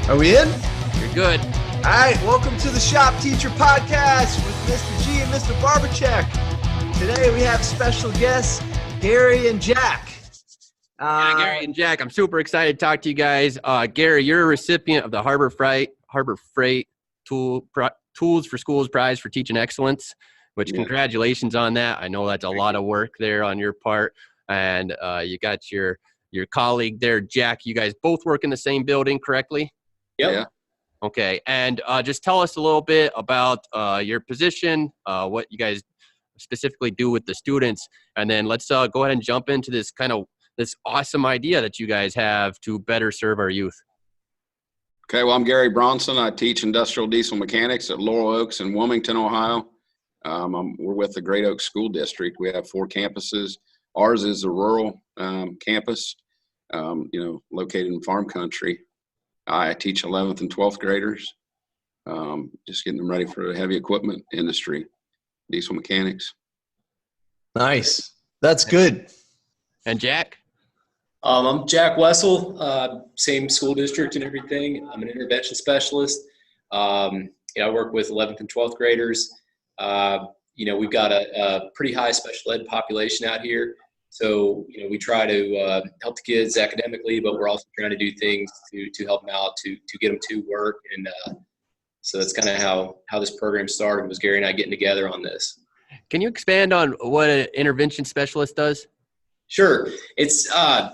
Are we in? You're good. All right, welcome to the Shop Teacher Podcast with Mr. G and Mr. Barbercheck. Today we have special guests, Gary and Jack. Gary and Jack, I'm super excited to talk to you guys. Gary, you're a recipient of the Harbor Freight Tools for Schools Prize for Teaching Excellence, which congratulations on that. I know that's a lot of work there on your part. And you got your colleague there, Jack. You guys both work in the same building, correctly? Yep. Yeah. Okay. And just tell us a little bit about your position, what you guys specifically do with the students. And then let's go ahead and jump into this awesome idea that you guys have to better serve our youth. Okay, well, I'm Gary Bronson. I teach industrial diesel mechanics at Laurel Oaks in Wilmington, Ohio. We're with the Great Oaks School District. We have 4 campuses. Ours is a rural campus, located in farm country. I teach 11th and 12th graders, just getting them ready for the heavy equipment industry, diesel mechanics. Nice. That's good. And Jack? I'm Jack Wessel, same school district and everything. I'm an intervention specialist. I work with 11th and 12th graders. We've got a pretty high special ed population out here. So, we try to help the kids academically, but we're also trying to do things to help them out, to get them to work. And so that's kind of how this program started, was Gary and I getting together on this. Can you expand on what an intervention specialist does? Sure. It's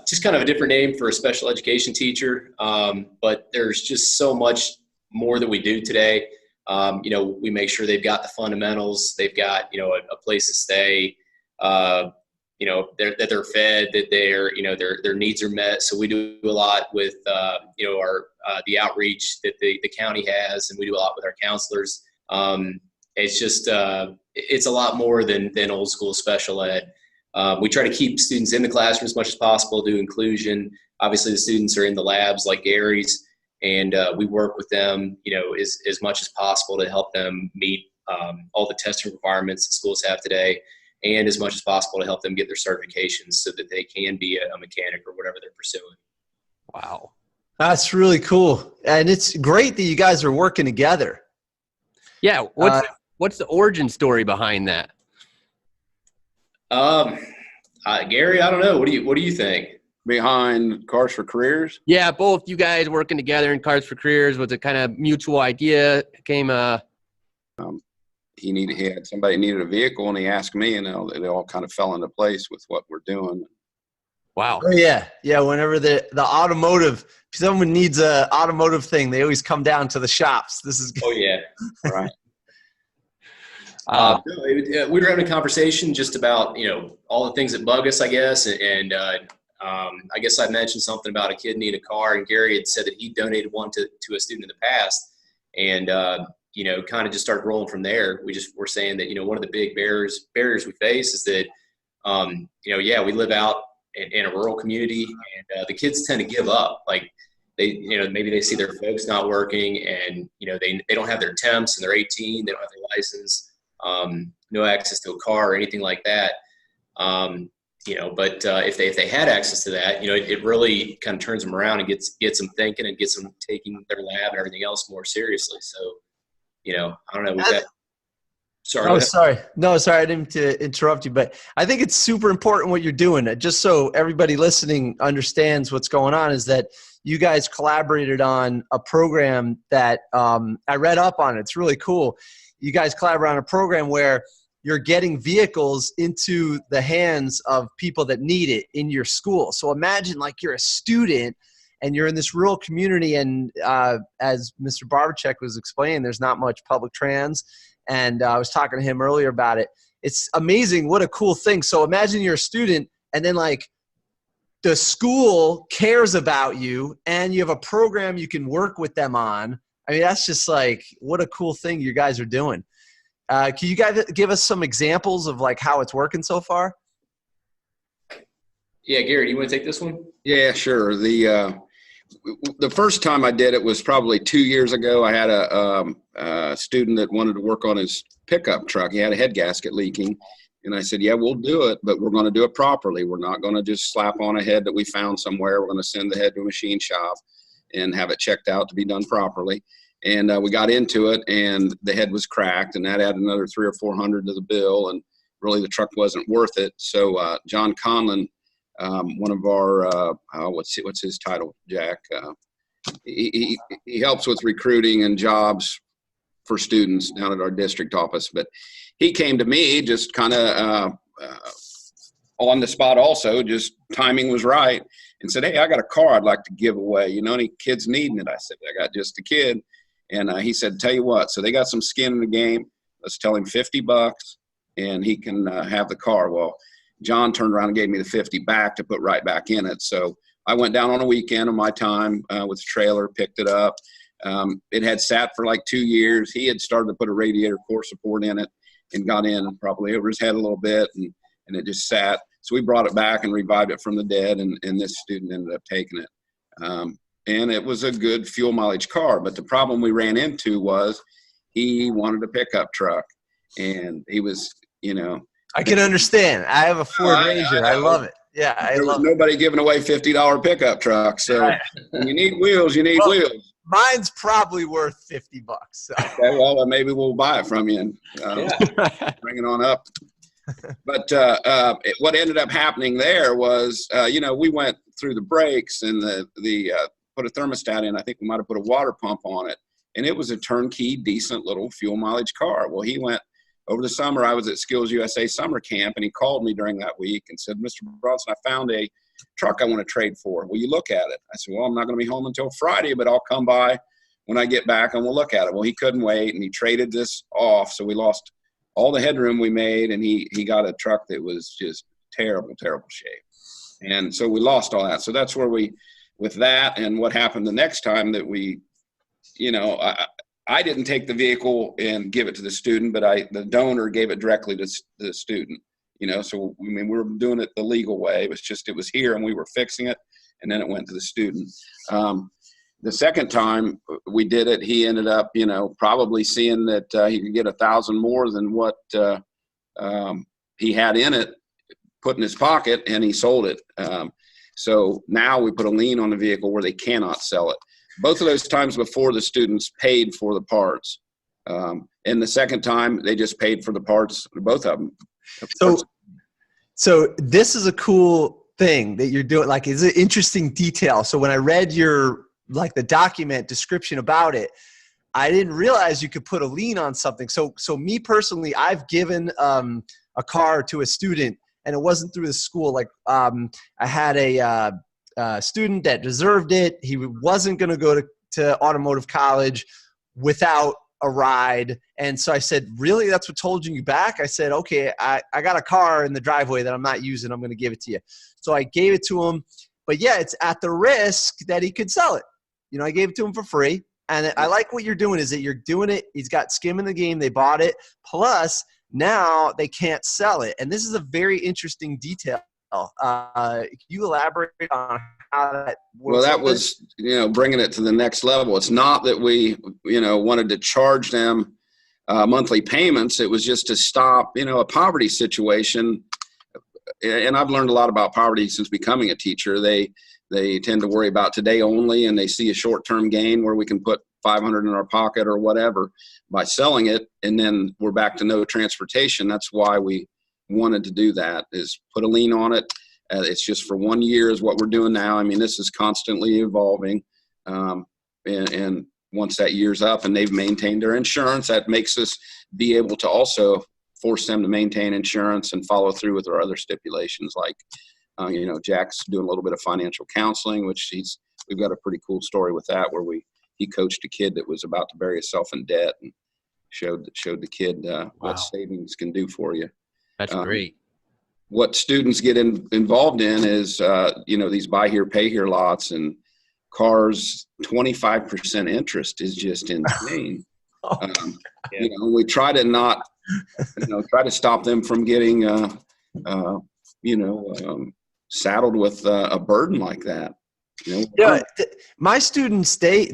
just kind of a different name for a special education teacher, but there's just so much more that we do today. We make sure they've got the fundamentals, they've got, a place to stay, that they're fed, that their needs are met. So we do a lot with, the outreach that the county has, and we do a lot with our counselors. It's just, it's a lot more than old school special ed. We try to keep students in the classroom as much as possible, do inclusion. Obviously, the students are in the labs like Gary's, and we work with them, as much as possible to help them meet all the testing requirements that schools have today, and as much as possible to help them get their certifications so that they can be a mechanic or whatever they're pursuing. Wow. That's really cool. And it's great that you guys are working together. Yeah. What's the origin story behind that? Gary, I don't know. What do you think? Behind Cars for Careers? Yeah, both you guys working together in Cars for Careers was a kind of mutual idea. Somebody needed a vehicle, and he asked me, and they all kind of fell into place with what we're doing. Wow. Oh, yeah. Yeah, whenever the automotive, if someone needs a automotive thing, they always come down to the shops. This is good. Oh, yeah. Right. We were having a conversation just about, all the things that bug us, I guess. And I guess I mentioned something about a kid needing a car, and Gary had said that he donated one to a student in the past. And, kind of just started rolling from there. We're saying that, one of the big barriers we face is that, we live out in a rural community, and the kids tend to give up. Like they, maybe they see their folks not working, and, they don't have their temps, and they're 18, they don't have their license. No access to a car or anything like that. But if they had access to that, it really kind of turns them around and gets them thinking and gets them taking their lab and everything else more seriously. So, I don't know. Sorry. No, sorry. I didn't mean to interrupt you, but I think it's super important what you're doing. Just so everybody listening understands what's going on, is that you guys collaborated on a program that I read up on. It's really cool. You guys collaborate on a program where you're getting vehicles into the hands of people that need it in your school. So imagine like you're a student and you're in this rural community, and as Mr. Barbercheck was explaining, there's not much public trans. And I was talking to him earlier about it. It's amazing. What a cool thing. So imagine you're a student, and then like the school cares about you, and you have a program you can work with them on. I mean, that's just like, what a cool thing you guys are doing. Can you guys give us some examples of like how it's working so far? Yeah, Gary, do you want to take this one? Yeah, sure. The first time I did it was probably 2 years ago. I had a student that wanted to work on his pickup truck. He had a head gasket leaking. And I said, yeah, we'll do it, but we're going to do it properly. We're not going to just slap on a head that we found somewhere. We're going to send the head to a machine shop. and have it checked out to be done properly. And we got into it, and the head was cracked, and that added another $300 or $400 to the bill, and really the truck wasn't worth it. So John Conlon, one of our what's his title, Jack? He helps with recruiting and jobs for students down at our district office. But he came to me just kind of on the spot also, just timing was right, and said, hey, I got a car I'd like to give away. You know, any kids needing it? I said, I got just a kid. And he said, tell you what, so they got some skin in the game. Let's tell him $50 and he can have the car. Well, John turned around and gave me the 50 back to put right back in it. So I went down on a weekend of my time with a trailer, picked it up. It had sat for like 2 years. He had started to put a radiator core support in it and got in probably over his head a little bit, and it just sat. So we brought it back and revived it from the dead, and this student ended up taking it. And it was a good fuel mileage car. But the problem we ran into was he wanted a pickup truck, and he was, you know. I can understand. I have a Ford Ranger. I love it. Yeah, there was nobody giving away $50 pickup trucks. So when you need wheels, you need wheels. Mine's probably worth $50. So. Okay, well, maybe we'll buy it from you and bring it on up. But what ended up happening there was, we went through the brakes and the put a thermostat in. I think we might have put a water pump on it. And it was a turnkey, decent little fuel mileage car. Well, he went over the summer. I was at Skills USA summer camp, and he called me during that week and said, Mr. Bronson, I found a truck I want to trade for. Will you look at it? I said, well, I'm not going to be home until Friday, but I'll come by when I get back and we'll look at it. Well, he couldn't wait, and he traded this off. So we lost all the headroom we made, and he got a truck that was just terrible, terrible shape. And so we lost all that. So that's where with that and what happened the next time that I didn't take the vehicle and give it to the student, but the donor gave it directly to the student, so we were doing it the legal way. It was here and we were fixing it, and then it went to the student. The second time we did it, he ended up, probably seeing that he could get 1,000 more than what he had in it, put in his pocket, and he sold it. So now we put a lien on the vehicle where they cannot sell it. Both of those times before, the students paid for the parts. And the second time, they just paid for the parts, both of them. So this is a cool thing that you're doing. Like, it's an interesting detail. So when I read the document description about it, I didn't realize you could put a lien on something. So me personally, I've given a car to a student, and it wasn't through the school. Like, I had a student that deserved it. He wasn't going to go to automotive college without a ride. And so I said, really? That's what told you back? I said, okay, I got a car in the driveway that I'm not using. I'm going to give it to you. So I gave it to him. But yeah, it's at the risk that he could sell it. I gave it to him for free. And I like what you're doing is that you're doing it. He's got skin in the game. They bought it. Plus, now they can't sell it. And this is a very interesting detail. Can you elaborate on how that works? Well, that was, bringing it to the next level. It's not that we, wanted to charge them monthly payments. It was just to stop, a poverty situation. And I've learned a lot about poverty since becoming a teacher. They tend to worry about today only, and they see a short-term gain where we can put $500 in our pocket or whatever by selling it, and then we're back to no transportation. That's why we wanted to do that, is put a lien on it. It's just for 1 year is what we're doing now. This is constantly evolving. And once that year's up and they've maintained their insurance, that makes us be able to also force them to maintain insurance and follow through with our other stipulations. Like, Jack's doing a little bit of financial counseling, which we've got a pretty cool story with that, where he coached a kid that was about to bury himself in debt and showed the kid what savings can do for you. That's great. What students get involved in is, these buy here, pay here lots, and cars. 25% interest is just insane. We try to not, try to stop them from getting, saddled with a burden like that. Yeah, my students, they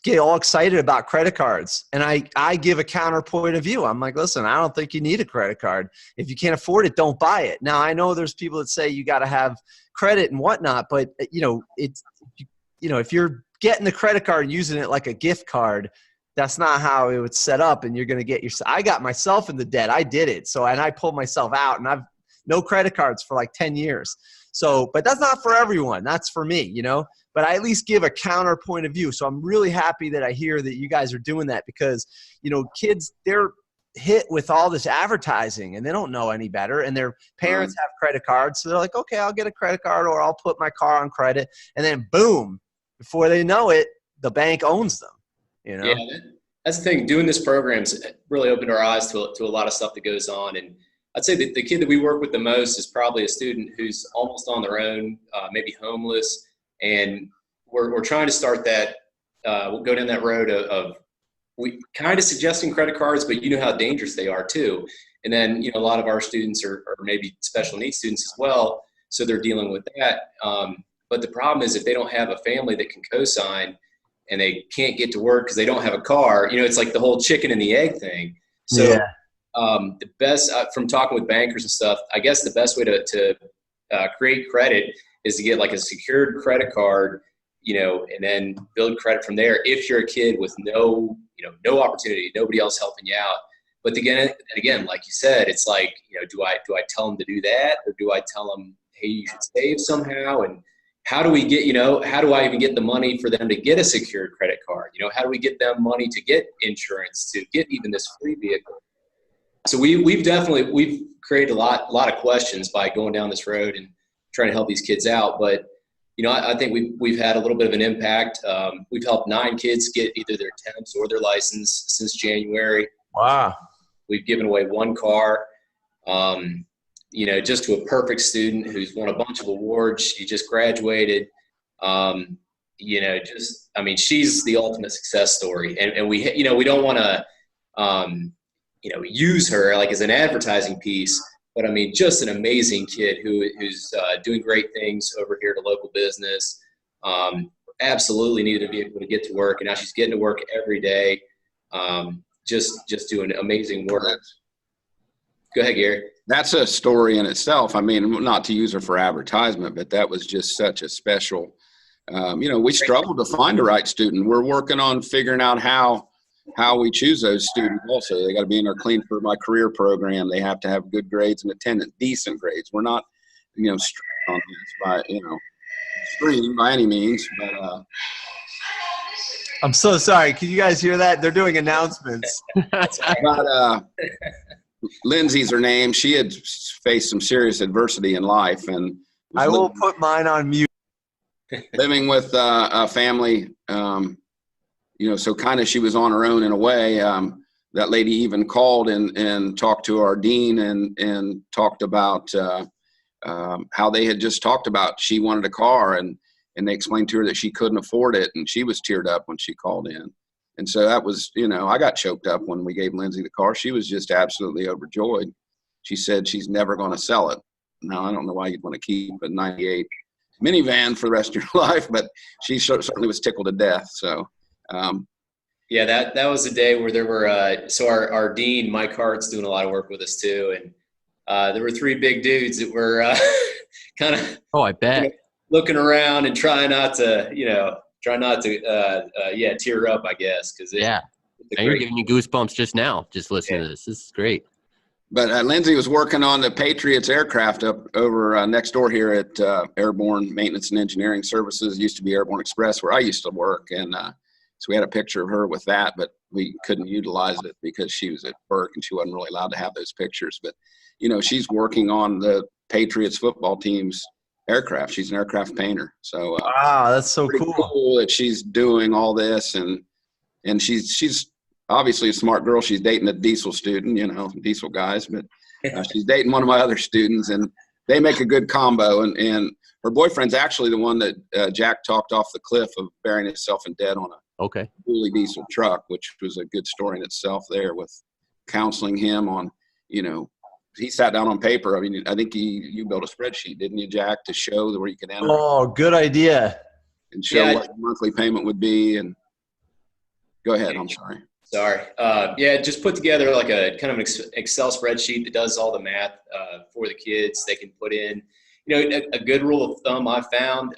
get all excited about credit cards. And I give a counterpoint of view. I'm like, listen, I don't think you need a credit card. If you can't afford it, don't buy it. Now, I know there's people that say you got to have credit and whatnot, but if you're getting the credit card and using it like a gift card, that's not how it would set up. And you're going to get I got myself in the debt. I did it. And I pulled myself out, and I've no credit cards for like 10 years. So, but that's not for everyone. That's for me, but I at least give a counterpoint of view. So I'm really happy that I hear that you guys are doing that, because, kids, they're hit with all this advertising and they don't know any better, and their parents have credit cards. So they're like, okay, I'll get a credit card, or I'll put my car on credit. And then boom, before they know it, the bank owns them. Yeah, that's the thing. Doing this program's really opened our eyes to a lot of stuff that goes on. And I'd say that the kid that we work with the most is probably a student who's almost on their own, maybe homeless. And we're trying to start that, we'll go down that road of we kind of suggesting credit cards, but how dangerous they are too. And then, a lot of our students are maybe special needs students as well. So they're dealing with that. But the problem is if they don't have a family that can co-sign, and they can't get to work because they don't have a car, it's like the whole chicken and the egg thing. So the best, from talking with bankers and stuff, I guess the best way to create credit is to get like a secured credit card, and then build credit from there. If you're a kid with no opportunity, nobody else helping you out. But again, like you said, it's like, do I tell them to do that, or do I tell them, hey, you should save somehow? And how do we get, how do I even get the money for them to get a secured credit card? How do we get them money to get insurance, to get even this free vehicle? So we've created a lot of questions by going down this road and trying to help these kids out. But, I think we've had a little bit of an impact. We've helped 9 kids get either their temps or their license since January. Wow. We've given away 1 car. Just to a perfect student who's won a bunch of awards. She just graduated. She's the ultimate success story. And we don't want to, use her like as an advertising piece, but just an amazing kid who's doing great things over here at a local business. Absolutely needed to be able to get to work. And now she's getting to work every day. Just doing amazing work. Go ahead, Gary. That's a story in itself. Not to use her for advertisement, but that was just such a special, we struggled to find the right student. We're working on figuring out how we choose those students also. They got to be in our Clean for My Career program. They have to have good grades and attendance, decent grades. We're not, strict on this by, extreme by any means, but I'm so sorry. Can you guys hear that? They're doing announcements. But Lindsay's her name. She had faced some serious adversity in life, and I will put mine on mute. Living with a family, so kind of she was on her own in a way. That lady even called and talked to our dean and talked about how they had just talked about she wanted a car, and they explained to her that she couldn't afford it, and she was teared up when she called in. And so that was, I got choked up when we gave Lindsay the car. She was just absolutely overjoyed. She said she's never going to sell it. Now, I don't know why you'd want to keep a 98 minivan for the rest of your life, but she certainly was tickled to death. So, yeah, that was a day where there were, so our dean, Mike Hart's doing a lot of work with us too. And there were 3 big dudes that were kind of, I bet, looking around and trying not to tear up, I guess. You're giving me goosebumps just now, just listening to this. This is great. But Lindsay was working on the Patriots aircraft up over next door here at Airborne Maintenance and Engineering Services. It used to be Airborne Express, where I used to work. And so we had a picture of her with that, but we couldn't utilize it because she was at work and she wasn't really allowed to have those pictures. But, she's working on the Patriots football team's aircraft. She's an aircraft painter. So wow, that's so cool that she's doing all this, and she's obviously a smart girl. She's dating a diesel student, diesel guys, but she's dating one of my other students, and they make a good combo. And her boyfriend's actually the one that Jack talked off the cliff of burying himself in debt on a fully diesel truck, which was a good story in itself there, with counseling him on, he sat down on paper. I think you built a spreadsheet, didn't you, Jack, to show where you could enter? Oh, good idea. And show what the monthly payment would be. And go ahead. I'm sorry. Just put together like a kind of an Excel spreadsheet that does all the math for the kids. They can put in, a good rule of thumb I found.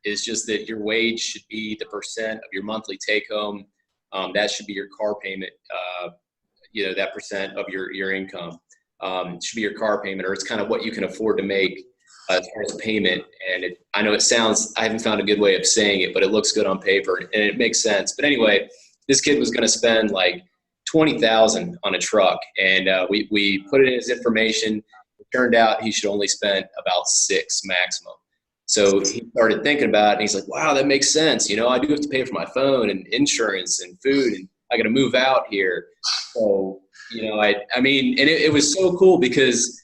It's just that your wage should be the percent of your monthly take home. That should be your car payment. That percent of your income should be your car payment, or it's kind of what you can afford to make as far as payment. And I know I haven't found a good way of saying it, but it looks good on paper and it makes sense. But anyway, this kid was going to spend like $20,000 on a truck, and we put it in his information. It turned out he should only spend about $6,000 maximum. So he started thinking about it, and he's like, wow, that makes sense. I do have to pay for my phone and insurance and food, and I got to move out here. So, I mean, and it was so cool because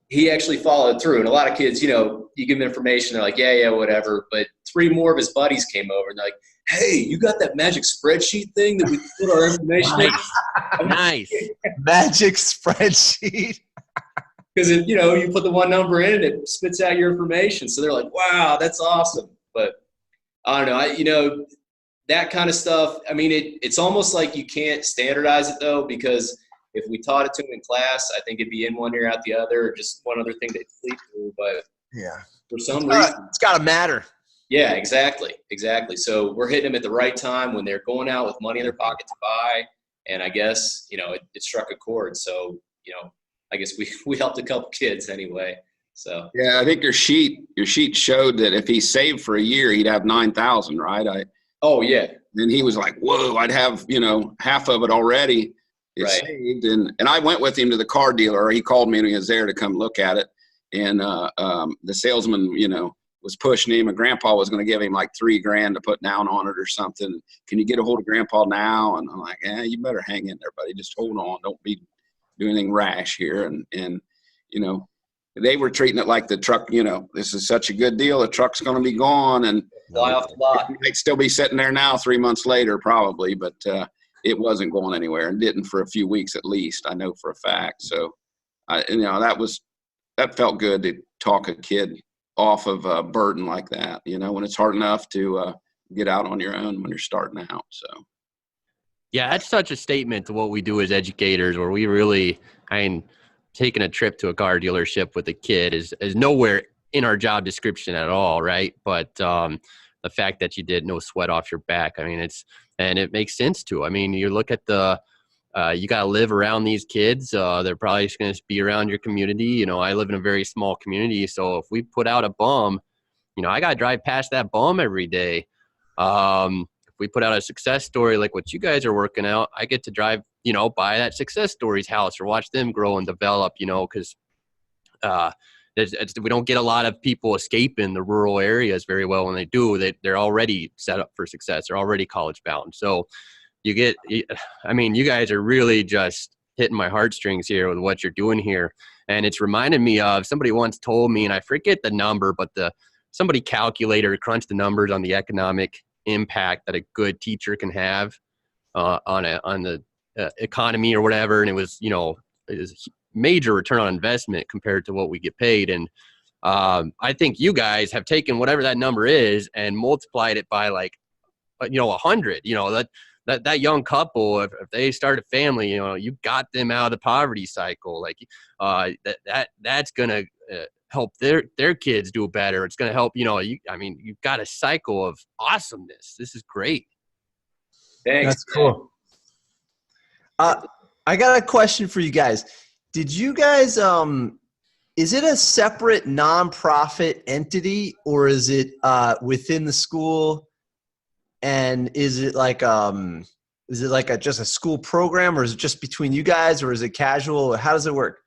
he actually followed through. And a lot of kids, you give them information, they're like, yeah, whatever. But 3 more of his buddies came over, and they're like, hey, you got that magic spreadsheet thing that we put our information in? Nice. Magic spreadsheet. Because you put the one number in and it spits out your information. So they're like, wow, that's awesome. But I don't know, that kind of stuff. I mean, it's almost like you can't standardize it though, because if we taught it to them in class, I think it'd be in one ear out the other, or just one other thing they'd sleep through. But yeah, for some reason, it's got to matter. Yeah, exactly. So we're hitting them at the right time when they're going out with money in their pocket to buy. And I guess, it struck a chord. So, I guess we helped a couple kids anyway. So yeah, I think your sheet showed that if he saved for a year, he'd have 9,000, right? Oh yeah. Then he was like, whoa, I'd have, half of it already. It's saved. And I went with him to the car dealer. He called me and he was there to come look at it. And the salesman, was pushing him, and Grandpa was going to give him like $3,000 to put down on it or something. Can you get a hold of Grandpa now? And I'm like, you better hang in there, buddy. Just hold on. Don't be doing anything rash here. And they were treating it like the truck, this is such a good deal. The truck's going to be gone, and fly off the lot. It might still be sitting there now 3 months later, probably, but it wasn't going anywhere, and didn't for a few weeks at least. I know for a fact. So, that felt good to talk a kid off of a burden like that, when it's hard enough to get out on your own when you're starting out. So yeah, that's such a statement to what we do as educators, where we really, taking a trip to a car dealership with a kid is nowhere in our job description at all, right? But the fact that you did, no sweat off your back, it makes sense too. You look at you got to live around these kids. They're probably just going to be around your community. I live in a very small community. So if we put out a bum, I got to drive past that bum every day. If we put out a success story like what you guys are working out, I get to drive, by that success story's house or watch them grow and develop, because we don't get a lot of people escaping the rural areas very well. When they do, they're already set up for success. They're already college bound. So you guys are really just hitting my heartstrings here with what you're doing here. And it's reminded me of, somebody once told me, and I forget the number, but somebody calculated or crunched the numbers on the economic impact that a good teacher can have on the economy or whatever. And it was, it is major return on investment compared to what we get paid. And I think you guys have taken whatever that number is and multiplied it by 100, that young couple, if they start a family, you got them out of the poverty cycle. That's going to help their kids do better. It's going to help, you've got a cycle of awesomeness. This is great. Thanks. That's cool. I got a question for you guys. Did you guys, is it a separate nonprofit entity, or is it within the school? And is it just a school program, or is it just between you guys, or is it casual? How does it work?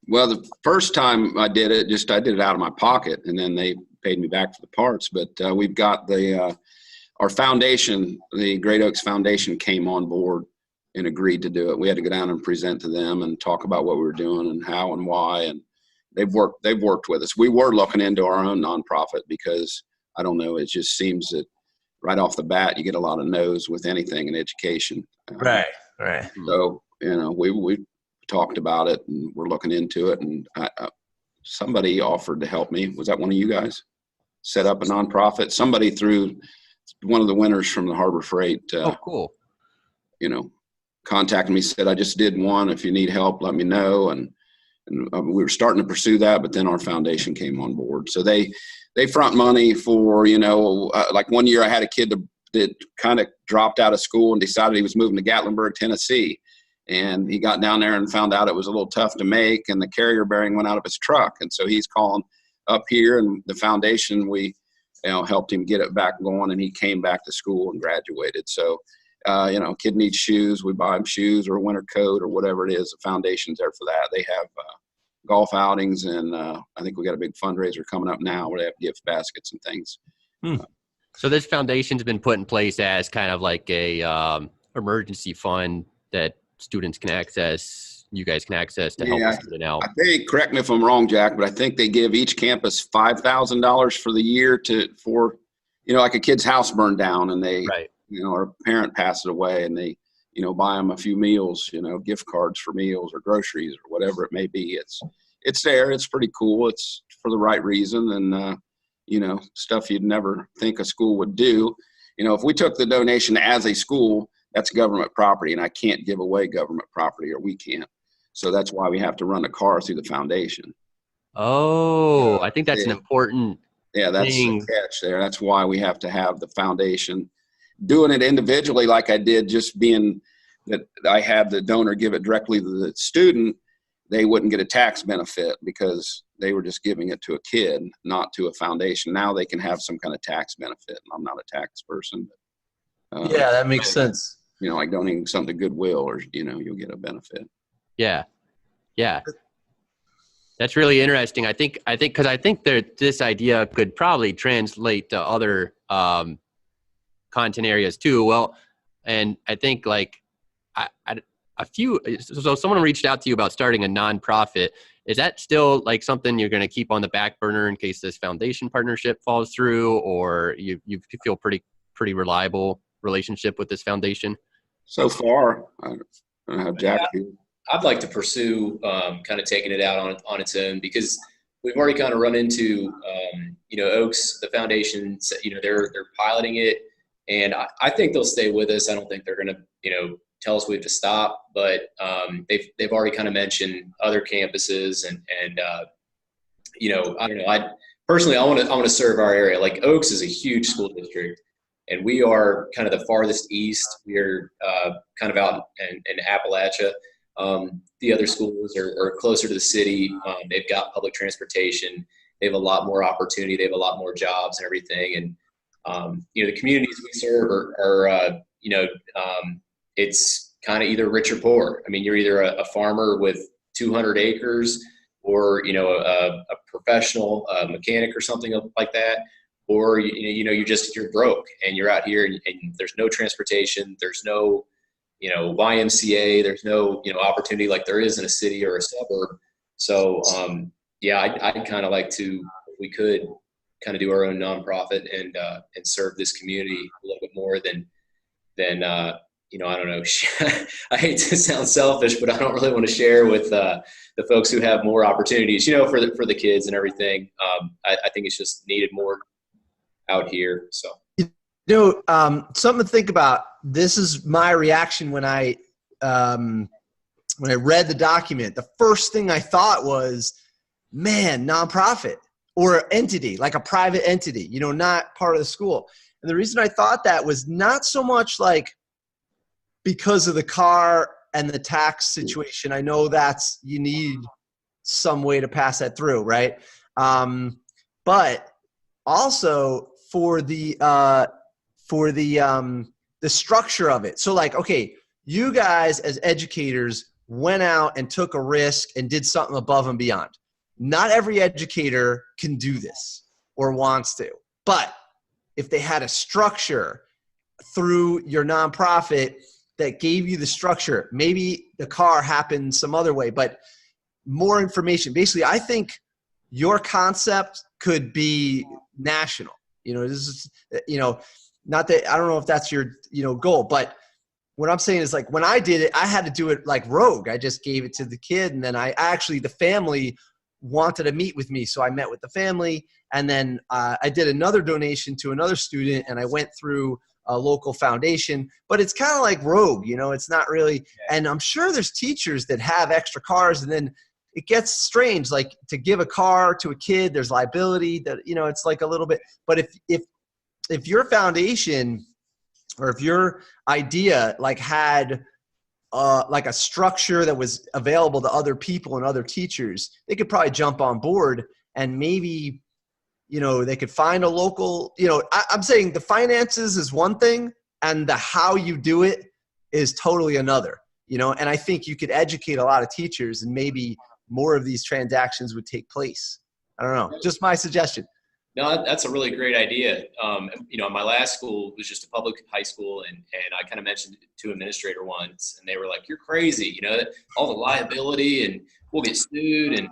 Well, the first time I did it, I did it out of my pocket, and then they paid me back for the parts. But we've got our foundation, the Great Oaks Foundation, came on board and agreed to do it. We had to go down and present to them and talk about what we were doing and how and why. And they've worked with us. We were looking into our own nonprofit because, I don't know, it just seems that right off the bat, you get a lot of no's with anything in education. Right. So, we talked about it, and we're looking into it. And somebody offered to help me. Was that one of you guys? Set up a nonprofit. Somebody through one of the winners from the Harbor Freight. Oh, cool. Contacted me, said, I just did one. If you need help, let me know. And And we were starting to pursue that, but then our foundation came on board. So they front money for, like one year I had a kid that kind of dropped out of school and decided he was moving to Gatlinburg, Tennessee. And he got down there and found out it was a little tough to make, and the carrier bearing went out of his truck. And so he's calling up here, and the foundation, we helped him get it back going, and he came back to school and graduated. So, kid needs shoes, we buy him shoes or a winter coat or whatever it is. The foundation's there for that. They have golf outings, and I think we got a big fundraiser coming up now where they have gift baskets and things. So this foundation's been put in place as kind of like a emergency fund that students can access, you guys can access to help a student out. I think, correct me if I'm wrong, Jack, but I think they give each campus $5,000 for the year for like a kid's house burned down, and they, or a parent passes away, and they, buy them a few meals, gift cards for meals or groceries or whatever it may be. It's there. It's pretty cool. It's for the right reason, and stuff you'd never think a school would do. If we took the donation as a school, that's government property, and I can't give away government property, or we can't. So that's why we have to run a car through the foundation. Oh, I think that's an important that's the catch there. That's why we have to have the foundation. Doing it individually like I did, just being that I had the donor give it directly to the student, they wouldn't get a tax benefit because they were just giving it to a kid, not to a foundation. Now they can have some kind of tax benefit. I'm not a tax person. But, that makes sense. Like donating something to Goodwill, or, you'll get a benefit. Yeah. That's really interesting. I think that this idea could probably translate to other content areas too. Well, and I think like so someone reached out to you about starting a nonprofit. Is that still like something you're going to keep on the back burner in case this foundation partnership falls through, or you feel pretty reliable relationship with this foundation? So far, I don't have Jack. I'd like to pursue kind of taking it out on its own, because we've already kind of run into Oaks, the foundation. They're piloting it, and I think they'll stay with us. I don't think they're going to tell us we have to stop, but they've already kind of mentioned other campuses, and I don't know. I personally want to serve our area. Like Oaks is a huge school district, and we are kind of the farthest east. We're kind of out in Appalachia. The other schools are closer to the city. They've got public transportation. They have a lot more opportunity. They have a lot more jobs and everything. And the communities we serve are it's kind of either rich or poor. I mean, you're either a farmer with 200 acres, or a professional mechanic or something like that, or you're broke and you're out here and there's no transportation, there's no YMCA, there's no opportunity like there is in a city or a suburb. So I'd kind of like to, if we could, kind of do our own nonprofit and serve this community a little bit more than I don't know. I hate to sound selfish, but I don't really want to share with the folks who have more opportunities, for the kids and everything. I think it's just needed more out here. So, something to think about. This is my reaction when I read the document. The first thing I thought was, man, nonprofit or entity, like a private entity, not part of the school. And the reason I thought that was not so much like because of the car and the tax situation. I know you need some way to pass that through, right? But also for the structure of it. So like, okay, you guys as educators went out and took a risk and did something above and beyond. Not every educator can do this or wants to, but if they had a structure through your nonprofit that gave you the structure, maybe the car happened some other way, but more information. Basically, I think your concept could be national. This is, not that, I don't know if that's your, goal, but what I'm saying is like when I did it, I had to do it like rogue. I just gave it to the kid, and then the family wanted to meet with me. So I met with the family, and then I did another donation to another student, and I went through a local foundation, but it's kind of like rogue, it's not really, and I'm sure there's teachers that have extra cars, and then it gets strange. Like to give a car to a kid, there's liability that, you know, it's like a little bit, but if your foundation or if your idea like had like a structure that was available to other people and other teachers, they could probably jump on board and maybe, you know, they could find a local, you know, I'm saying the finances is one thing and the how you do it is totally another, you know, and I think you could educate a lot of teachers and maybe more of these transactions would take place. I don't know, just my suggestion. No, that's a really great idea. You know, my last school was just a public high school, and I kind of mentioned it to an administrator once, and they were like, "You're crazy, you know, all the liability, and we'll get sued, and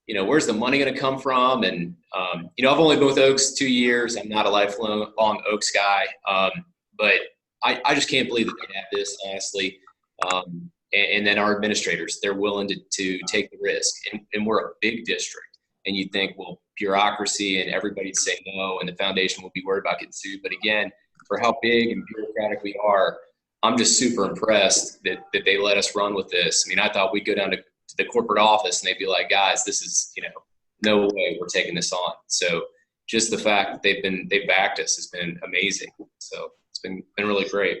you know, where's the money going to come from?" And you know, I've only been with Oaks 2 years. I'm not a lifelong Oaks guy, but I just can't believe that they have this, honestly. And then our administrators, they're willing to take the risk, and we're a big district. And you think, well, bureaucracy and everybody'd say no, and the foundation will be worried about getting sued. But again, for how big and bureaucratic we are, I'm just super impressed that they let us run with this. I mean, I thought we'd go down to the corporate office and they'd be like, guys, this is, you know, no way we're taking this on. So just the fact that they've backed us has been amazing. So it's been really great.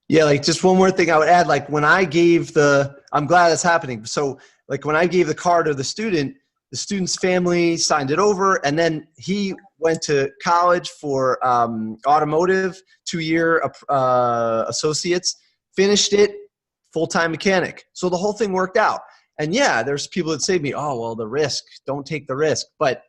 Yeah, like just one more thing I would add, like when I gave I'm glad that's happening. So like when I gave the car to the student's family signed it over, and then he went to college for automotive, 2-year associates, finished it, full-time mechanic. So the whole thing worked out. And yeah, there's people that say to me, oh, well, the risk, don't take the risk. But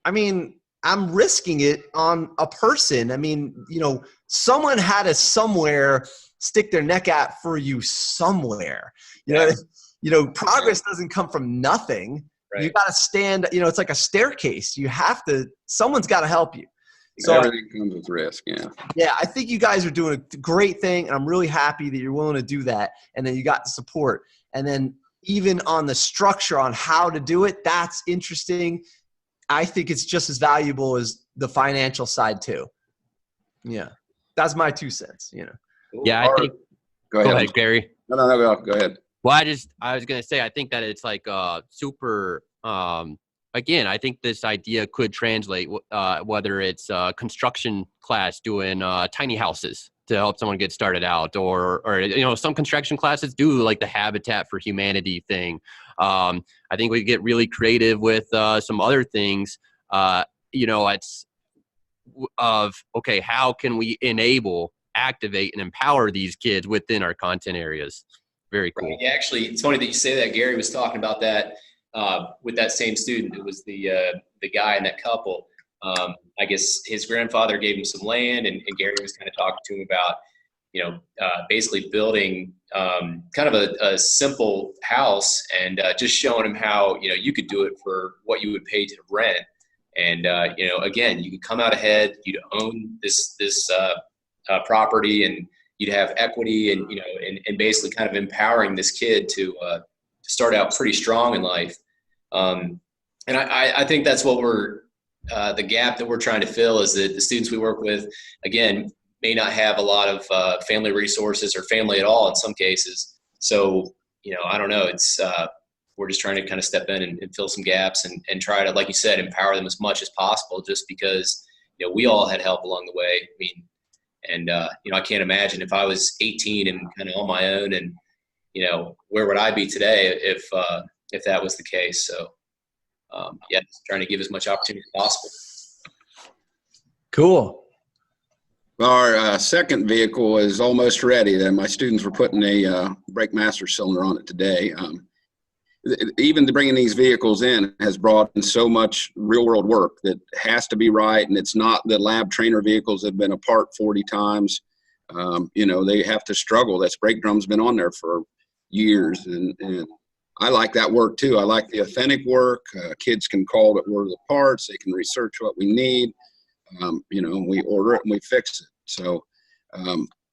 I mean, I'm risking it on a person. I mean, you know, someone had to somewhere stick their neck out for you somewhere. You know, progress doesn't come from nothing. Right. You got to stand, you know, it's like a staircase. You have to, someone's got to help you. So everything comes with risk. Yeah. Yeah. I think you guys are doing a great thing, and I'm really happy that you're willing to do that. And then you got the support. And then even on the structure on how to do it, that's interesting. I think it's just as valuable as the financial side too. Yeah. That's my 2 cents, you know? Yeah. I think, go ahead, Gary. No, go ahead. Well, I was going to say, I think that it's like super, again, I think this idea could translate, whether it's a construction class doing tiny houses to help someone get started out, or, you know, some construction classes do like the Habitat for Humanity thing. I think we get really creative with some other things, you know, okay, how can we enable, activate, and empower these kids within our content areas? Very cool. Right. Yeah, actually, it's funny that you say that. Gary was talking about that with that same student. It was the guy in that couple. I guess his grandfather gave him some land, and Gary was kind of talking to him about, you know, basically building kind of a simple house, and just showing him how, you know, you could do it for what you would pay to rent. And, you know, again, you could come out ahead, you'd own this property, and you'd have equity, and, you know, and basically kind of empowering this kid to start out pretty strong in life. And I think that's what the gap that we're trying to fill is that the students we work with, again, may not have a lot of family resources or family at all in some cases. So, you know, I don't know. It's we're just trying to kind of step in and fill some gaps and try to, like you said, empower them as much as possible, just because, you know, we all had help along the way. I mean, and, you know, I can't imagine if I was 18 and kind of on my own, and, you know, where would I be today if that was the case? So, yeah, just trying to give as much opportunity as possible. Cool. Our second vehicle is almost ready. My students were putting a brake master cylinder on it today. Even bringing these vehicles in has brought in so much real world work that has to be right. And it's not the lab trainer vehicles that have been apart 40 times. You know, they have to struggle. That brake drum's been on there for years. And I like that work too. I like the authentic work. Kids can call it where the parts. They can research what we need. You know, we order it and we fix it. So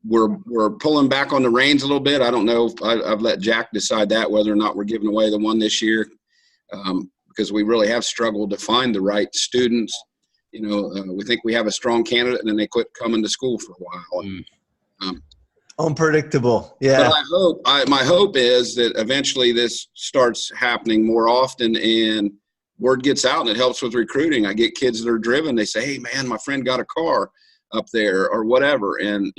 we're pulling back on the reins a little bit. I don't know if I've let Jack decide that, whether or not we're giving away the one this year, because we really have struggled to find the right students. You know, we think we have a strong candidate, and then they quit coming to school for a while. Unpredictable. Yeah. But my hope is that eventually this starts happening more often and word gets out and it helps with recruiting. I get kids that are driven. They say, hey man, my friend got a car up there or whatever. And,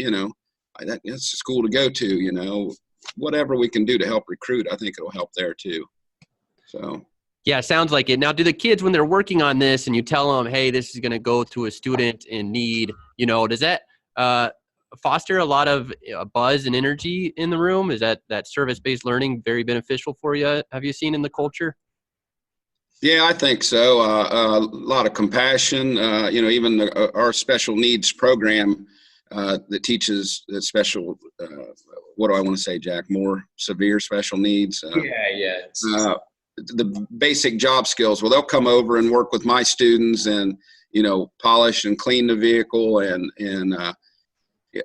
that's a school to go to, whatever we can do to help recruit, I think it'll help there too. So. Yeah, sounds like it. Now, do the kids, when they're working on this and you tell them, hey, this is going to go to a student in need, does that foster a lot of buzz and energy in the room? Is that service-based learning very beneficial for you? Have you seen in the culture? Yeah, I think so. A lot of compassion, even our special needs program that teaches the special, what do I want to say, Jack, more severe special needs. The basic job skills. Well, they'll come over and work with my students and, polish and clean the vehicle. And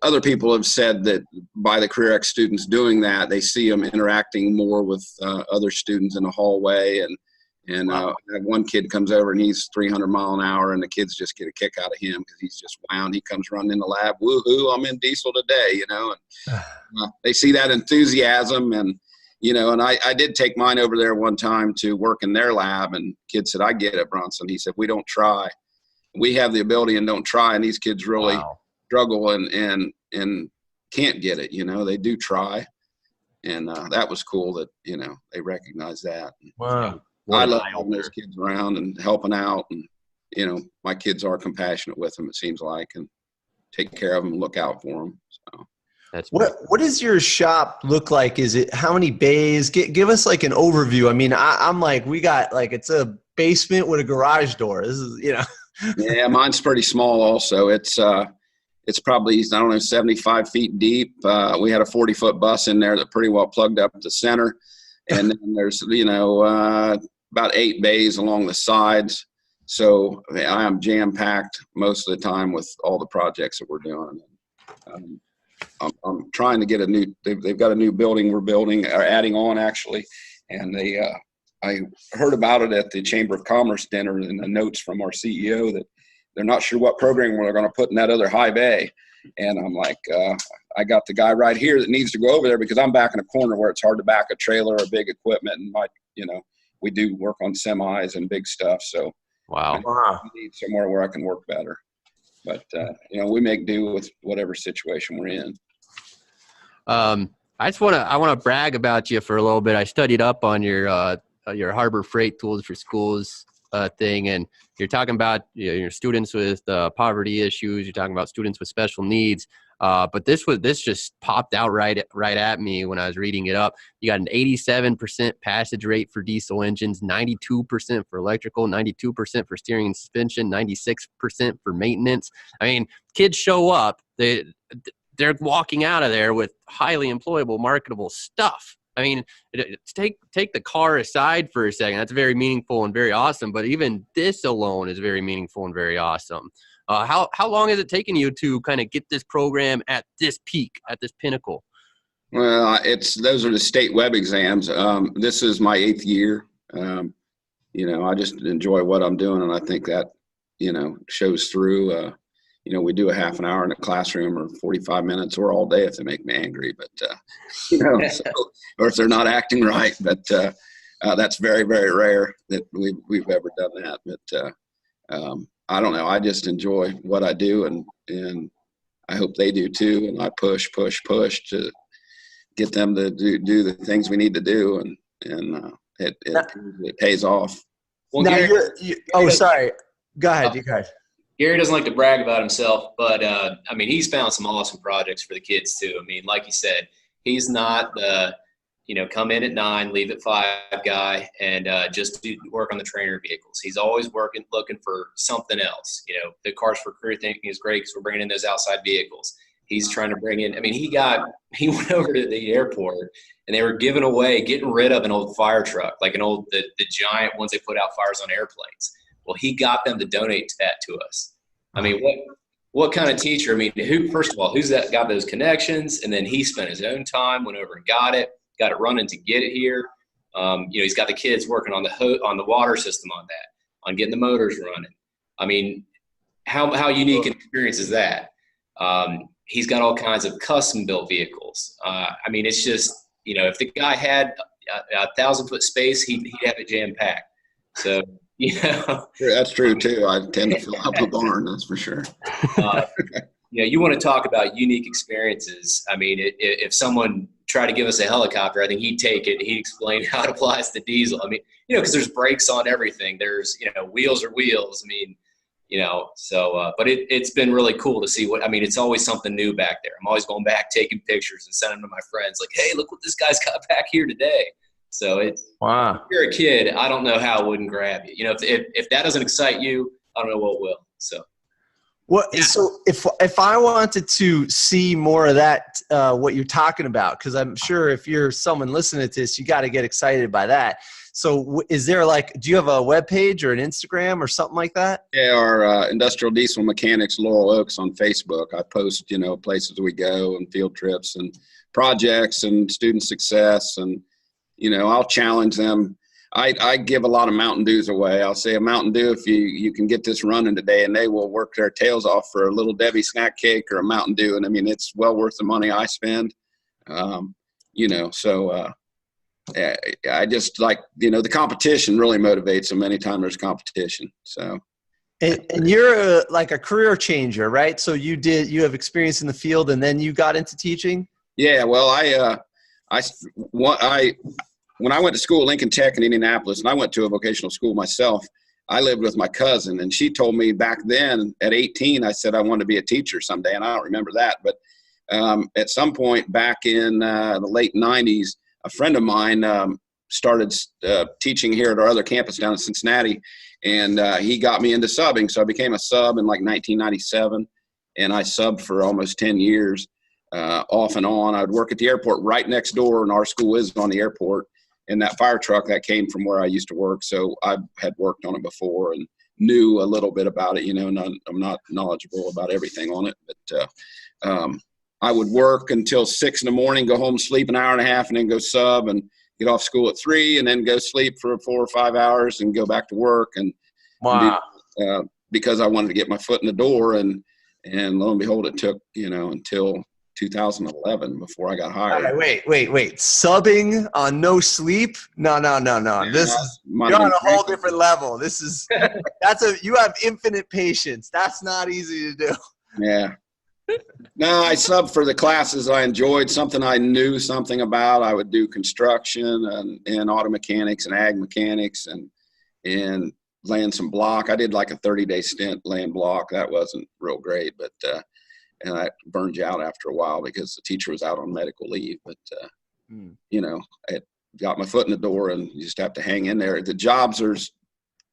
other people have said that by the Career X students doing that, they see them interacting more with other students in the hallway. And one kid comes over and he's 300 mile an hour and the kids just get a kick out of him because he's just wound. He comes running in the lab, woohoo, I'm in diesel today, and they see that enthusiasm and I did take mine over there one time to work in their lab and kids said, I get it, Bronson. He said, we don't try. We have the ability and don't try. And these kids really struggle and can't get it. They do try. And that was cool that, they recognize that. Wow. I love having those kids around and helping out. And, my kids are compassionate with them, it seems like, and take care of them, look out for them. So. What does your shop look like? Is it how many bays? Give us like an overview. I mean, I'm like, we got like, it's a basement with a garage door. This is, Yeah, mine's pretty small also. It's probably, 75 feet deep. We had a 40-foot bus in there that pretty well plugged up the center. And then there's, about 8 bays along the sides. So I am jam-packed most of the time with all the projects that we're doing. I'm trying to get they've got a new building we're building or adding on actually. And I heard about it at the Chamber of Commerce dinner and the notes from our CEO that they're not sure what program we're going to put in that other high bay. And I'm like, I got the guy right here that needs to go over there because I'm back in a corner where it's hard to back a trailer or big equipment. And we do work on semis and big stuff. So wow. I need somewhere where I can work better. But, we make do with whatever situation we're in. I want to brag about you for a little bit. I studied up on your Harbor Freight Tools for Schools thing, and you're talking about your students with poverty issues. You're talking about students with special needs. But this just popped out right at me when I was reading it up. You got an 87% passage rate for diesel engines, 92% for electrical, 92% for steering and suspension, 96% for maintenance. I mean, kids show up, they're walking out of there with highly employable, marketable stuff. I mean, take the car aside for a second. That's very meaningful and very awesome. But even this alone is very meaningful and very awesome. How long has it taken you to kind of get this program at this peak, at this pinnacle? Well, those are the state web exams. This is my 8th year. I just enjoy what I'm doing, and I think that shows through. We do a half an hour in a classroom or 45 minutes or all day if they make me angry, but, or if they're not acting right, but that's very, very rare that we've ever done that. But I don't know. I just enjoy what I do and I hope they do too. And I push to get them to do the things we need to do. And it pays off. Well, now Gary, sorry. Go ahead. You guys. Gary doesn't like to brag about himself, but he's found some awesome projects for the kids too. I mean, like you said, he's not the, come in at 9, leave at 5 guy and just work on the trainer vehicles. He's always looking for something else. The Cars for Career thinking is great because we're bringing in those outside vehicles. He's trying to bring in, he went over to the airport and they were getting rid of an old fire truck, like the giant ones they put out fires on airplanes. Well, he got them to donate that to us. I mean, what kind of teacher? I mean, first of all, who's that got those connections? And then he spent his own time, went over and got it running to get it here. He's got the kids working on the water system on that, on getting the motors running. I mean, how unique an experience is that? he's got all kinds of custom built vehicles. I mean, it's just, you know, if the guy had a 1,000-foot space, he'd have it jam packed. So, you know, that's true too. I tend to fill up a barn, that's for sure. You know, you want to talk about unique experiences. I mean, if someone tried to give us a helicopter, I think he'd take it. He'd explain how it applies to diesel. I mean, you know, because there's brakes on everything. There's, you know, wheels are wheels. I mean, you know, so, but it's been really cool to see I mean, it's always something new back there. I'm always going back, taking pictures and sending them to my friends like, hey, look what this guy's got back here today. So wow. If you're a kid, I don't know how it wouldn't grab you. You know, if that doesn't excite you, I don't know what will. So. Well, yeah. So if I wanted to see more of that, what you're talking about, because I'm sure if you're someone listening to this, you got to get excited by that. So is there do you have a web page or an Instagram or something like that? Yeah, our Industrial Diesel Mechanics Laurel Oaks on Facebook. I post, you know, places we go and field trips and projects and student success. And, you know, I'll challenge them. I give a lot of Mountain Dews away. I'll say a Mountain Dew if you can get this running today, and they will work their tails off for a little Debbie snack cake or a Mountain Dew. And I mean, it's well worth the money I spend. You know, so I just like, you know, the competition really motivates them anytime there's competition. So. And you're like a career changer, right? So you have experience in the field and then you got into teaching? Yeah, well, when I went to school at Lincoln Tech in Indianapolis, and I went to a vocational school myself, I lived with my cousin, and she told me back then at 18, I said I wanted to be a teacher someday, and I don't remember that. But at some point back in the late 90s, a friend of mine started teaching here at our other campus down in Cincinnati, and he got me into subbing. So I became a sub in like 1997, and I subbed for almost 10 years off and on. I would work at the airport right next door, and our school is on the airport. And that fire truck, that came from where I used to work. So I had worked on it before and knew a little bit about it, you know, and I'm not knowledgeable about everything on it. But I would work until 6 in the morning, go home, sleep an hour and a half, and then go sub and get off school at 3, and then go sleep for 4 or 5 hours and go back to work. And wow. Because I wanted to get my foot in the door. And lo and behold, it took, you know, until 2011 before I got hired. Right, wait. Subbing on no sleep? No. Yeah, this is, you're on a whole different level. This is, you have infinite patience. That's not easy to do. Yeah. No, I subbed for the classes I enjoyed, something I knew something about. I would do construction and auto mechanics and ag mechanics and laying some block. I did like a 30-day stint laying block. That wasn't real great, but and I burned you out after a while because the teacher was out on medical leave. But, you know, it got my foot in the door, and you just have to hang in there. The jobs are,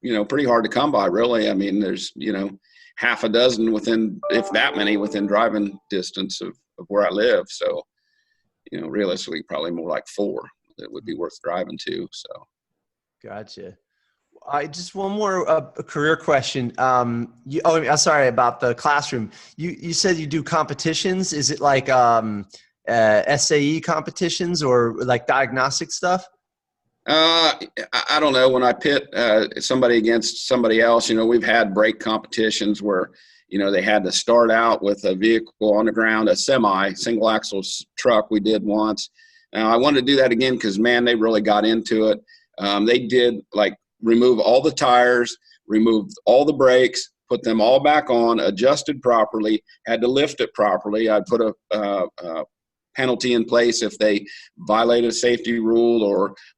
you know, pretty hard to come by, really. I mean, there's, you know, half a dozen within, if that many, within driving distance of where I live. So, you know, realistically, probably more like 4 that would be worth driving to. So. Gotcha. Just one more career question. Sorry about the classroom. You said you do competitions. Is it like SAE competitions or like diagnostic stuff? I don't know. When I pit somebody against somebody else, you know, we've had brake competitions where, you know, they had to start out with a vehicle on the ground, a single axle truck we did once. I wanted to do that again because, man, they really got into it. They did like remove all the tires, remove all the brakes, put them all back on, adjusted properly, had to lift it properly. I put a penalty in place if they violated a safety rule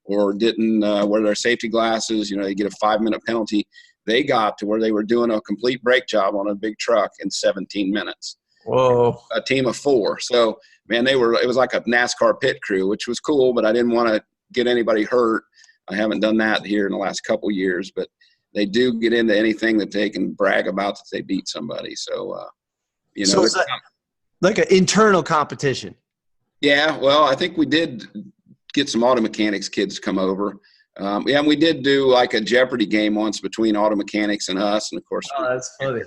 or didn't wear their safety glasses. You know, they get a 5-minute penalty. They got to where they were doing a complete brake job on a big truck in 17 minutes. Whoa. A team of 4. So, man, it was like a NASCAR pit crew, which was cool, but I didn't want to get anybody hurt. I haven't done that here in the last couple of years, but they do get into anything that they can brag about that they beat somebody. So, you know. So it's like an internal competition. Yeah, well, I think we did get some auto mechanics kids come over. And we did do like a Jeopardy game once between auto mechanics and us. And, of course, that's funny.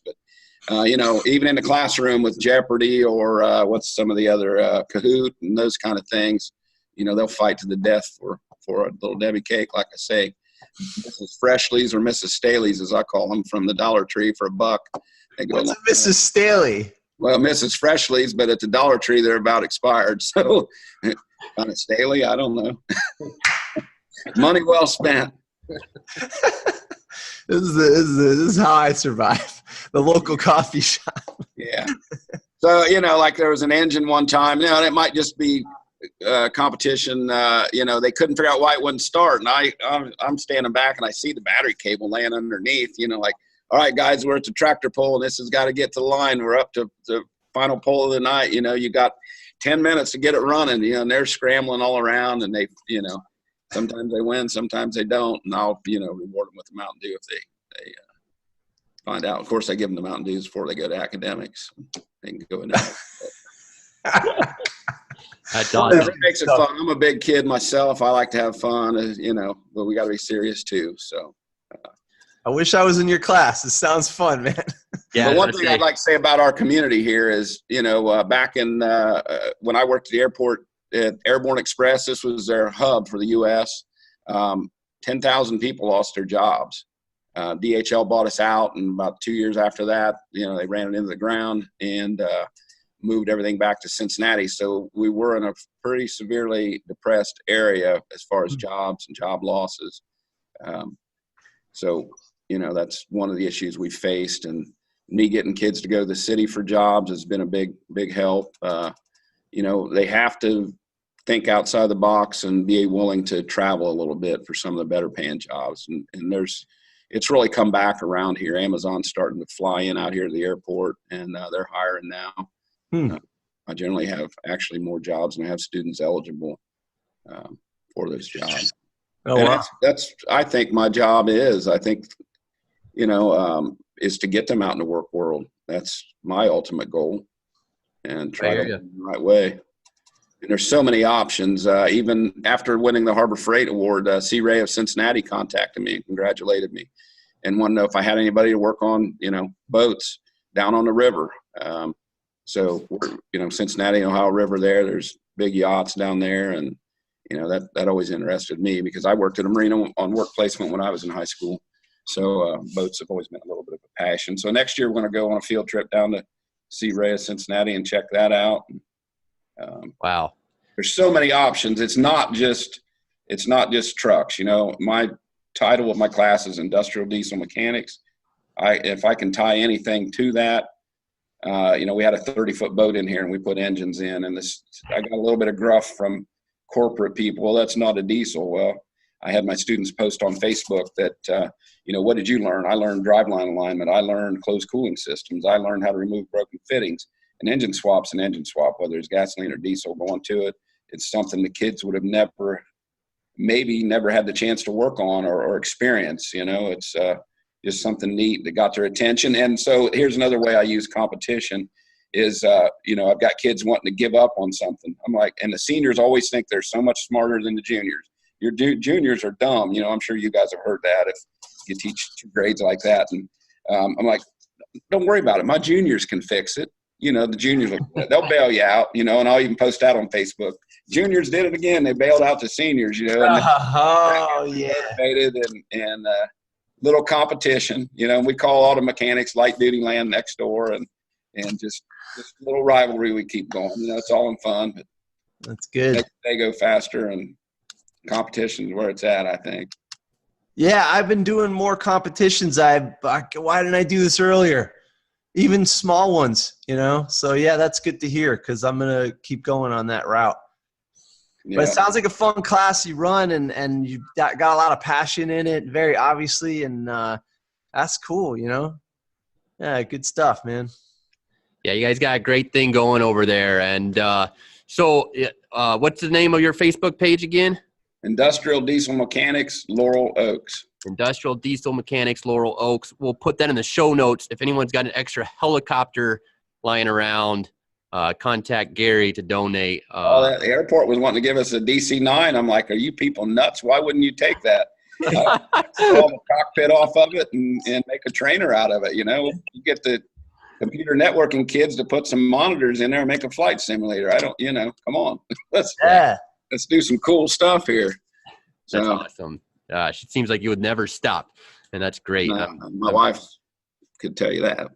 But, you know, even in the classroom with Jeopardy or what's some of the other Kahoot and those kind of things, you know, they'll fight to the death for a little Debbie cake, like I say. Mrs. Freshly's or Mrs. Staley's, as I call them, from the Dollar Tree for $1. What's a Mrs. Staley? Well, Mrs. Freshly's, but at the Dollar Tree, they're about expired. So on a Staley, I don't know. Money well spent. This is how I survive. The local coffee shop. Yeah. So, like there was an engine one time. It might just be competition. They couldn't figure out why it wouldn't start. And I'm standing back and I see the battery cable laying underneath, like, all right, guys, we're at the tractor pole and this has got to get to the line. We're up to the final pole of the night. You got 10 minutes to get it running, and they're scrambling all around, and they, sometimes they win, sometimes they don't. And I'll, reward them with the Mountain Dew if they find out. Of course, I give them the Mountain Dews before they go to academics. They can go in there. That's awesome. It makes it fun. I'm a big kid myself. I like to have fun, but we got to be serious too. So. I wish I was in your class. This sounds fun, man. Yeah. But one thing I'd like to say about our community here is, back in when I worked at the airport at Airborne Express, this was their hub for the U.S. 10,000 people lost their jobs. DHL bought us out, and about 2 years after that, they ran it into the ground and moved everything back to Cincinnati. So we were in a pretty severely depressed area as far as jobs and job losses. So, that's one of the issues we faced, and me getting kids to go to the city for jobs has been a big, big help. They have to think outside the box and be willing to travel a little bit for some of the better paying jobs. And it's really come back around here. Amazon's starting to fly in out here to the airport, and they're hiring now. I generally have actually more jobs than I have students eligible for those jobs. Oh, wow. That's I think my job is. I think, is to get them out in the work world. That's my ultimate goal, and try to do it the right way. And there's so many options. Even after winning the Harbor Freight Award, C. Ray of Cincinnati contacted me and congratulated me, and wanted to know if I had anybody to work on, boats down on the river. So we're, Cincinnati, Ohio River there's big yachts down there, and that always interested me because I worked at a marina on work placement when I was in high school. So boats have always been a little bit of a passion. So next year we're going to go on a field trip down to Sea Ray of Cincinnati and check that out. Wow. There's so many options. It's not just trucks. My title of my class is Industrial Diesel Mechanics. If I can tie anything to that, we had a 30-foot boat in here and we put engines in, and I got a little bit of gruff from corporate people. Well, that's not a diesel. Well, I had my students post on Facebook that, what did you learn? I learned driveline alignment. I learned closed cooling systems. I learned how to remove broken fittings. An engine swap's an engine swap, whether it's gasoline or diesel going to it. It's something the kids would have never had the chance to work on or experience. It's just something neat that got their attention. And so here's another way I use competition is, I've got kids wanting to give up on something. I'm like, and the seniors always think they're so much smarter than the juniors. Your juniors are dumb. I'm sure you guys have heard that if you teach 2 grades like that. And I'm like, don't worry about it. My juniors can fix it. The juniors, they'll bail you out, and I'll even post that on Facebook. Juniors did it again. They bailed out the seniors, and and little competition, we call auto mechanics light duty land next door, and just a little rivalry we keep going. It's all in fun, but that's good. They go faster, and competition is where it's at, I think. Yeah, I've been doing more competitions. Why didn't I do this earlier? Even small ones, So yeah, that's good to hear because I'm gonna keep going on that route. Yeah. But it sounds like a fun class you run, and you got a lot of passion in it, very obviously, and that's cool, Yeah, good stuff, man. Yeah, you guys got a great thing going over there. And so what's the name of your Facebook page again? Industrial Diesel Mechanics, Laurel Oaks. Industrial Diesel Mechanics, Laurel Oaks. We'll put that in the show notes. If anyone's got an extra helicopter lying around, contact Gary to donate. The airport was wanting to give us a DC-9. I'm like, are you people nuts? Why wouldn't you take that? All the cockpit off of it and make a trainer out of it. You get the computer networking kids to put some monitors in there and make a flight simulator. Come on. Let's do some cool stuff here. That's awesome. It seems like you would never stop, and that's great. My wife could tell you that.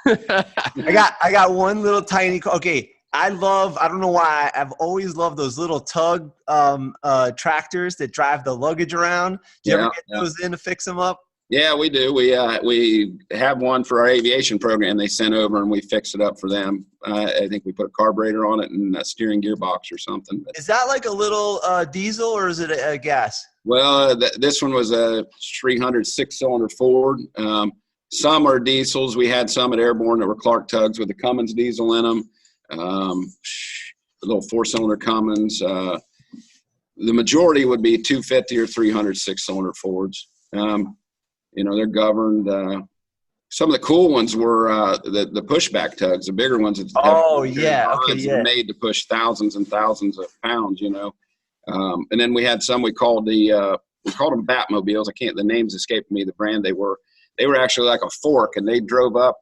So. I got one little tiny. Okay, I don't know why, I've always loved those little tug tractors that drive the luggage around. Do you ever get those in to fix them up? Yeah, we do. We have one for our aviation program they sent over, and we fixed it up for them. I think we put a carburetor on it and a steering gearbox or something. But, is that like a little diesel, or is it a gas? well, this one was a 300 6-cylinder Ford. Some are diesels. We had some at Airborne that were Clark tugs with the Cummins diesel in them. The little 4-cylinder Cummins. The majority would be 250 or 300 6-cylinder Fords. They're governed. Some of the cool ones were the pushback tugs, the bigger ones. Made to push thousands and thousands of pounds. And then we had some we called them Batmobiles. The names escaped me. The brand they were actually like a fork, and they drove up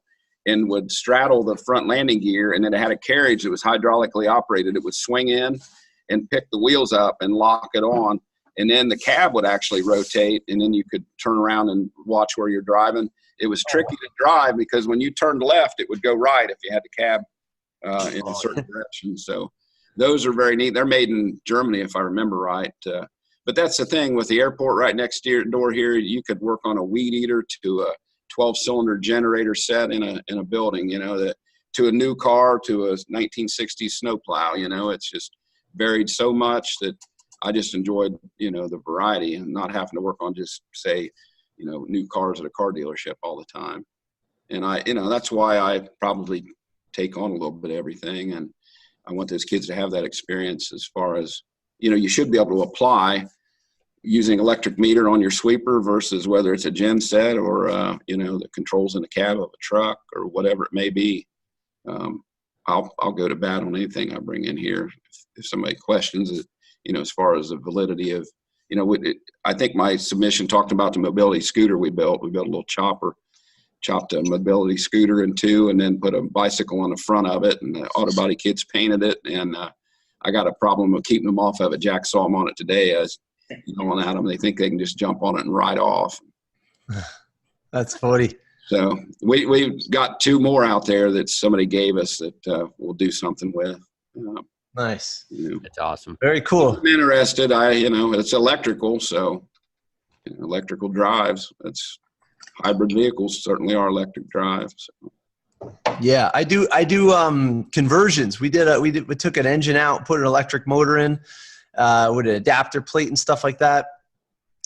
and would straddle the front landing gear, and then it had a carriage that was hydraulically operated. It would swing in and pick the wheels up and lock it on. And then the cab would actually rotate, and then you could turn around and watch where you're driving. It was tricky to drive because when you turned left, it would go right if you had the cab in a certain direction. So those are very neat. They're made in Germany, if I remember right. But that's the thing with the airport right next door here. You could work on a weed eater to a 12-cylinder generator set in a building. To a new car to a 1960s snowplow. It's just varied so much that I just enjoyed, the variety and not having to work on just say, new cars at a car dealership all the time. And that's why I probably take on a little bit of everything. And I want those kids to have that experience as far as, you should be able to apply using electric meter on your sweeper versus whether it's a gen set or, the controls in the cab of a truck or whatever it may be. I'll go to bat on anything I bring in here. If somebody questions it, as far as the validity of, I think my submission talked about the mobility scooter we built. We built a little chopper, chopped a mobility scooter in two, and then put a bicycle on the front of it. And the auto body kids painted it. And I got a problem of keeping them off of it. Jack saw them on it today. As on at them, they think they can just jump on it and ride off. That's funny. So we've got 2 more out there that somebody gave us that we'll do something with. Nice. That's awesome. Very cool. If I'm interested. It's electrical, so electrical drives. That's hybrid vehicles certainly are electric drives. So. Yeah, I do conversions. We took an engine out, put an electric motor in with an adapter plate and stuff like that.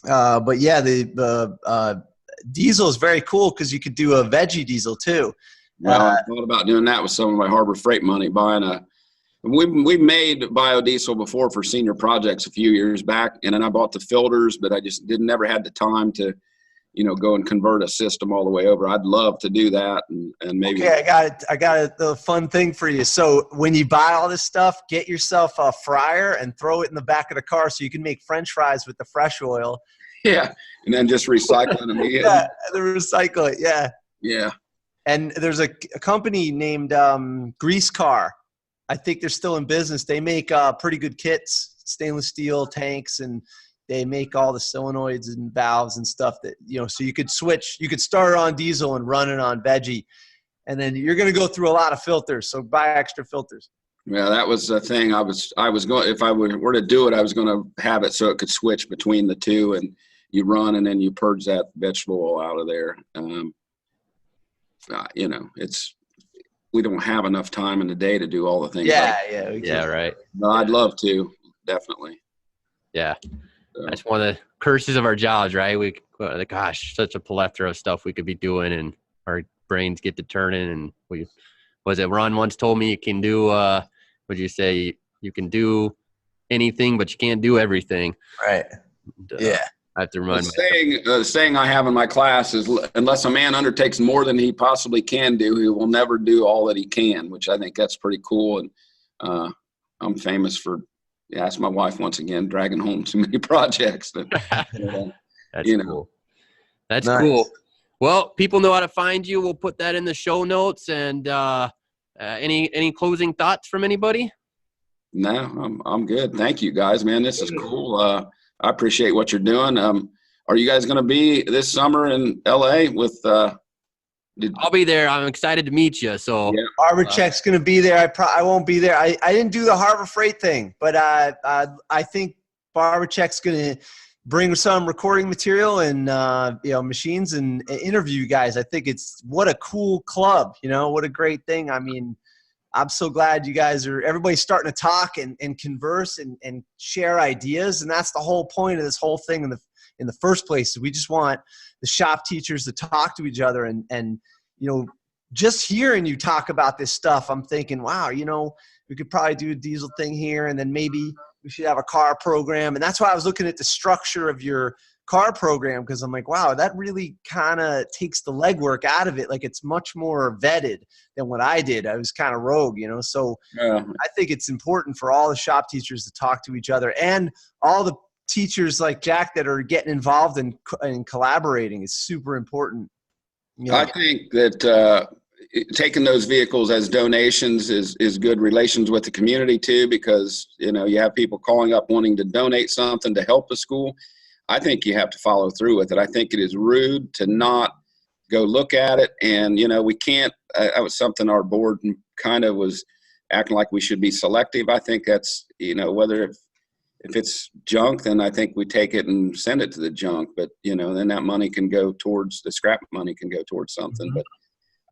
But yeah, the diesel is very cool because you could do a Veggie Diesel too. I thought about doing that with some of my Harbor Freight money, we made biodiesel before for senior projects a few years back, and then I bought the filters, but I just never had the time to, go and convert a system all the way over. I'd love to do that, and maybe. Okay, I got the fun thing for you. So when you buy all this stuff, get yourself a fryer and throw it in the back of the car so you can make French fries with the fresh oil. Yeah, and then just recycle them again. Yeah, recycle it. Yeah. Yeah. And there's a company named Grease Car. I think they're still in business. They make pretty good kits, stainless steel tanks, and they make all the solenoids and valves and stuff that, so you could start it on diesel and run it on Veggie. And then you're going to go through a lot of filters. So buy extra filters. Yeah, that was the thing. I was going, if I were to do it, I was going to have it so it could switch between the two, and you run and then you purge that vegetable oil out of there. We don't have enough time in the day to do all the things. Yeah, right. No, I'd love to, definitely. Yeah, that's one of the curses of our jobs, right? Gosh, such a plethora of stuff we could be doing, and our brains get to turning. And Ron once told me you can do, would you say you can do anything, but you can't do everything. Right. Yeah. I have to remind myself. The saying I have in my class is, unless a man undertakes more than he possibly can do, he will never do all that he can, which I think that's pretty cool. And I'm famous for, ask my wife once again, dragging home too many projects. That's cool. That's nice. Cool. Well, people know how to find you. We'll put that in the show notes. And any closing thoughts from anybody? No, I'm good. Thank you, guys, man. This is cool. I appreciate what you're doing. Are you guys going to be this summer in LA with I'll be there. I'm excited to meet you. So Yeah. Barbercheck's going to be there. I won't be there. I didn't do the Harbor Freight thing, but I think Barbercheck's going to bring some recording material and machines and interview you guys. I think what a cool club. What a great thing. I mean, I'm so glad you guys everybody's starting to talk and converse and share ideas. And that's the whole point of this whole thing in the first place. We just want the shop teachers to talk to each other and just hearing you talk about this stuff, I'm thinking, wow, we could probably do a diesel thing here, and then maybe we should have a car program. And that's why I was looking at the structure of your car program, because I'm like, wow, that really kind of takes the legwork out of it. Like, it's much more vetted than what I did. I was kind of rogue, so I think it's important for all the shop teachers to talk to each other, and all the teachers like Jack that are getting involved and collaborating is super important. I think that taking those vehicles as donations is good relations with the community too, because you have people calling up wanting to donate something to help the school. I think you have to follow through with it. I think it is rude to not go look at it, and we can't. That was something our board kind of was acting like we should be selective. I think that's whether if it's junk, then I think we take it and send it to the junk. But, then that money can go towards the scrap money can go towards something. Mm-hmm. But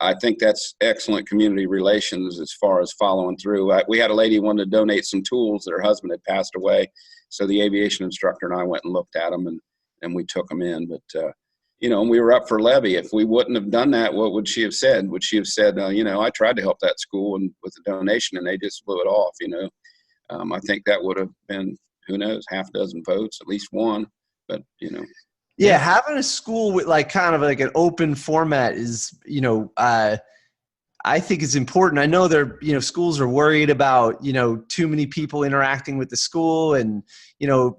I think that's excellent community relations as far as following through. We had a lady who wanted to donate some tools that her husband had passed away. So the aviation instructor and I went and looked at them and we took them in. But, and we were up for levy. If we wouldn't have done that, what would she have said? Would she have said, I tried to help that school and with a donation and they just blew it off, I think that would have been, who knows, half a dozen votes, at least one, but Yeah, having a school with kind of like an open format is, I think is important. I know schools are worried about, too many people interacting with the school and,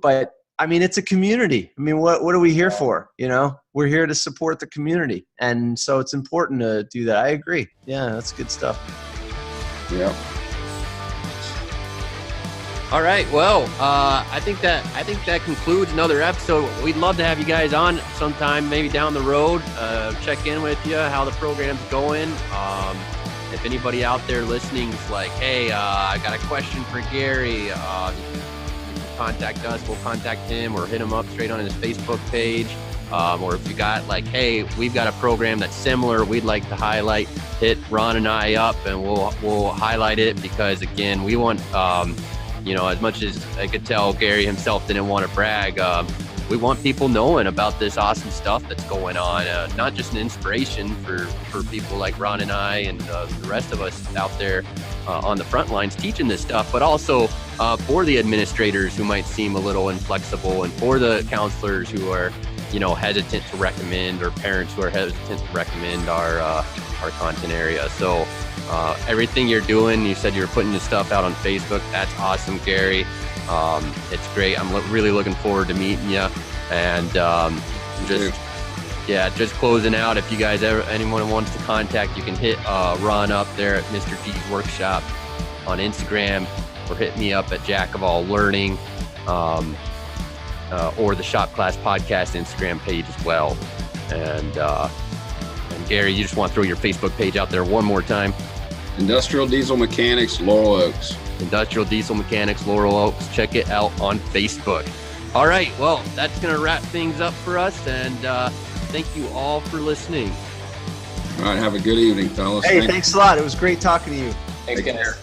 but I mean, it's a community. I mean, what are we here for? We're here to support the community. And so it's important to do that. I agree. Yeah, that's good stuff. Yeah. All right. Well, I think that concludes another episode. We'd love to have you guys on sometime, maybe down the road. Check in with you, how the program's going. If anybody out there listening is like, hey, I got a question for Gary, you can contact us. We'll contact him or hit him up straight on his Facebook page. Or if you got hey, we've got a program that's similar, we'd like to highlight, hit Ron and I up, and we'll highlight it because again, we want. As much as I could tell Gary himself didn't want to brag, we want people knowing about this awesome stuff that's going on. Not just an inspiration for people like Ron and I and the rest of us out there on the front lines teaching this stuff, but also for the administrators who might seem a little inflexible and for the counselors who are, hesitant to recommend or parents who are hesitant to recommend our content area. So everything you're doing, you said you're putting this stuff out on Facebook. That's awesome, Gary. It's great. I'm really looking forward to meeting you. And just closing out, if you guys anyone wants to contact, you can hit Ron up there at Mr. G's Workshop on Instagram, or hit me up at Jack of All Learning, or the Shop Class Podcast Instagram page as well. And Gary, you just want to throw your Facebook page out there one more time? Industrial Diesel Mechanics, Laurel Oaks. Industrial Diesel Mechanics, Laurel Oaks. Check it out on Facebook. All right. Well, that's going to wrap things up for us. And thank you all for listening. All right. Have a good evening, fellas. Hey, thanks a lot. It was great talking to you. Thanks, guys.